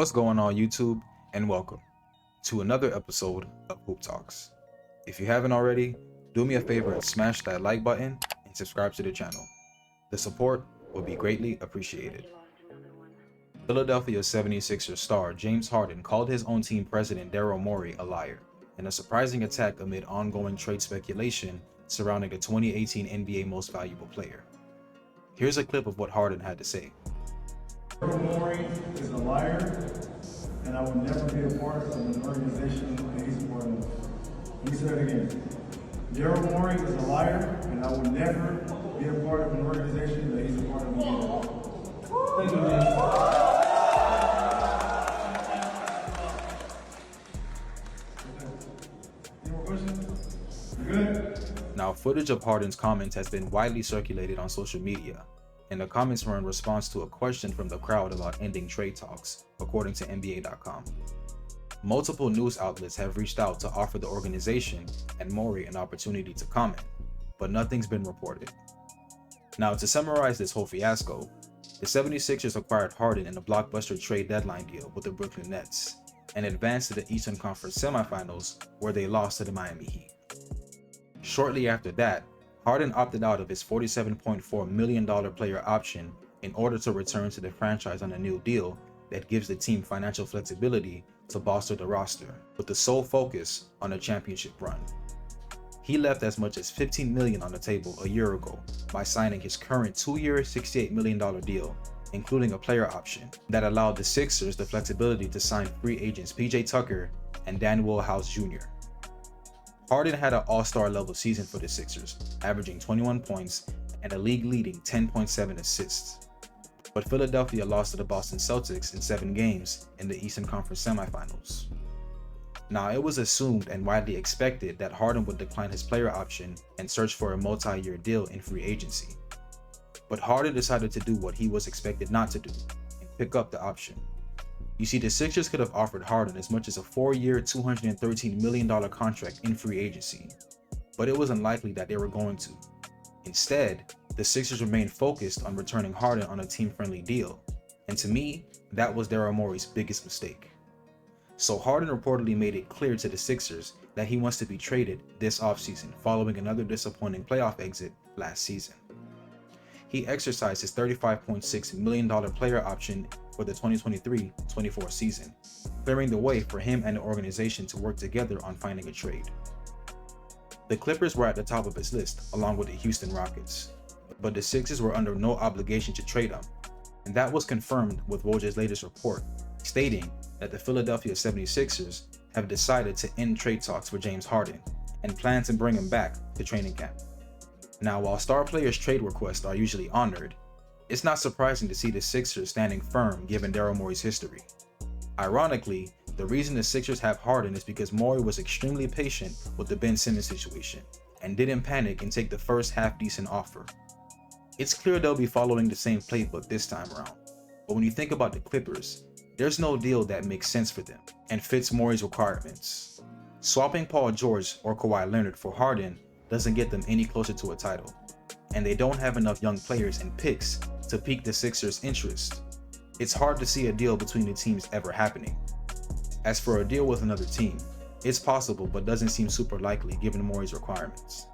What's going on YouTube, and welcome to another episode of Hoop Talks. If you haven't already, do me a favor and smash that like button and subscribe to the channel. The support would be greatly appreciated. Philadelphia 76ers star James Harden called his own team president Daryl Morey a liar in a surprising attack amid ongoing trade speculation surrounding the 2018 NBA Most Valuable Player. Here's a clip of what Harden had to say. Daryl Morey is a liar, and I will never be a part of an organization that he's a part of. Let me say it again. Daryl Morey is a liar, and I will never be a part of an organization that he's a part of again. Thank you, man. Any more questions? You good? Now, footage of Harden's comments has been widely circulated on social media, and the comments were in response to a question from the crowd about ending trade talks, according to NBA.com. Multiple news outlets have reached out to offer the organization and Morey an opportunity to comment, but nothing's been reported. Now, to summarize this whole fiasco, the 76ers acquired Harden in a blockbuster trade deadline deal with the Brooklyn Nets and advanced to the Eastern Conference semifinals, where they lost to the Miami Heat. Shortly after that, Harden opted out of his $47.4 million player option in order to return to the franchise on a new deal that gives the team financial flexibility to bolster the roster, with the sole focus on a championship run. He left as much as $15 million on the table a year ago by signing his current 2-year, $68 million deal, including a player option that allowed the Sixers the flexibility to sign free agents PJ Tucker and Danuel House Jr. Harden had an all-star level season for the Sixers, averaging 21 points and a league-leading 10.7 assists. But Philadelphia lost to the Boston Celtics in 7 games in the Eastern Conference semifinals. Now, it was assumed and widely expected that Harden would decline his player option and search for a multi-year deal in free agency. But Harden decided to do what he was expected not to do, and pick up the option. You see, the Sixers could have offered Harden as much as a 4-year, $213 million contract in free agency, but it was unlikely that they were going to. Instead, the Sixers remained focused on returning Harden on a team-friendly deal, and to me, that was Daryl Morey's biggest mistake. So Harden reportedly made it clear to the Sixers that he wants to be traded this offseason following another disappointing playoff exit last season. He exercised his $35.6 million player option for the 2023-24 season, clearing the way for him and the organization to work together on finding a trade. The Clippers were at the top of his list, along with the Houston Rockets, but the Sixers were under no obligation to trade him, and that was confirmed with Woj's latest report, stating that the Philadelphia 76ers have decided to end trade talks for James Harden and plan to bring him back to training camp. Now, while star players' trade requests are usually honored, it's not surprising to see the Sixers standing firm given Daryl Morey's history. Ironically, the reason the Sixers have Harden is because Morey was extremely patient with the Ben Simmons situation and didn't panic and take the first half-decent offer. It's clear they'll be following the same playbook this time around, but when you think about the Clippers, there's no deal that makes sense for them and fits Morey's requirements. Swapping Paul George or Kawhi Leonard for Harden doesn't get them any closer to a title, and they don't have enough young players and picks to pique the Sixers' interest. It's hard to see a deal between the teams ever happening. As for a deal with another team, it's possible but doesn't seem super likely given Morey's requirements.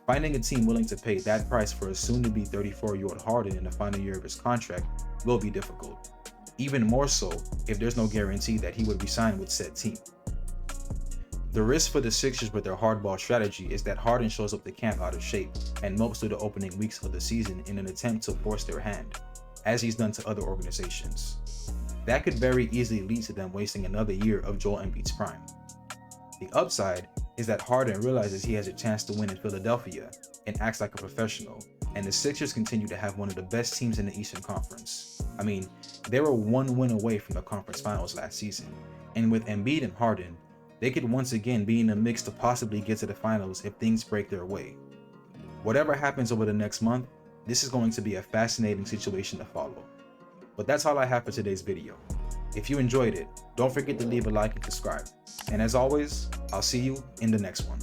Finding a team willing to pay that price for a soon-to-be 34-year-old Harden in the final year of his contract will be difficult, even more so if there's no guarantee that he would resign with said team. The risk for the Sixers with their hardball strategy is that Harden shows up to camp out of shape and mopes through the opening weeks of the season in an attempt to force their hand, as he's done to other organizations. That could very easily lead to them wasting another year of Joel Embiid's prime. The upside is that Harden realizes he has a chance to win in Philadelphia and acts like a professional, and the Sixers continue to have one of the best teams in the Eastern Conference. I mean, they were 1 win away from the conference finals last season, and with Embiid and Harden, they could once again be in the mix to possibly get to the finals if things break their way. Whatever happens over the next month, this is going to be a fascinating situation to follow. But that's all I have for today's video. If you enjoyed it, don't forget to leave a like and subscribe. And as always, I'll see you in the next one.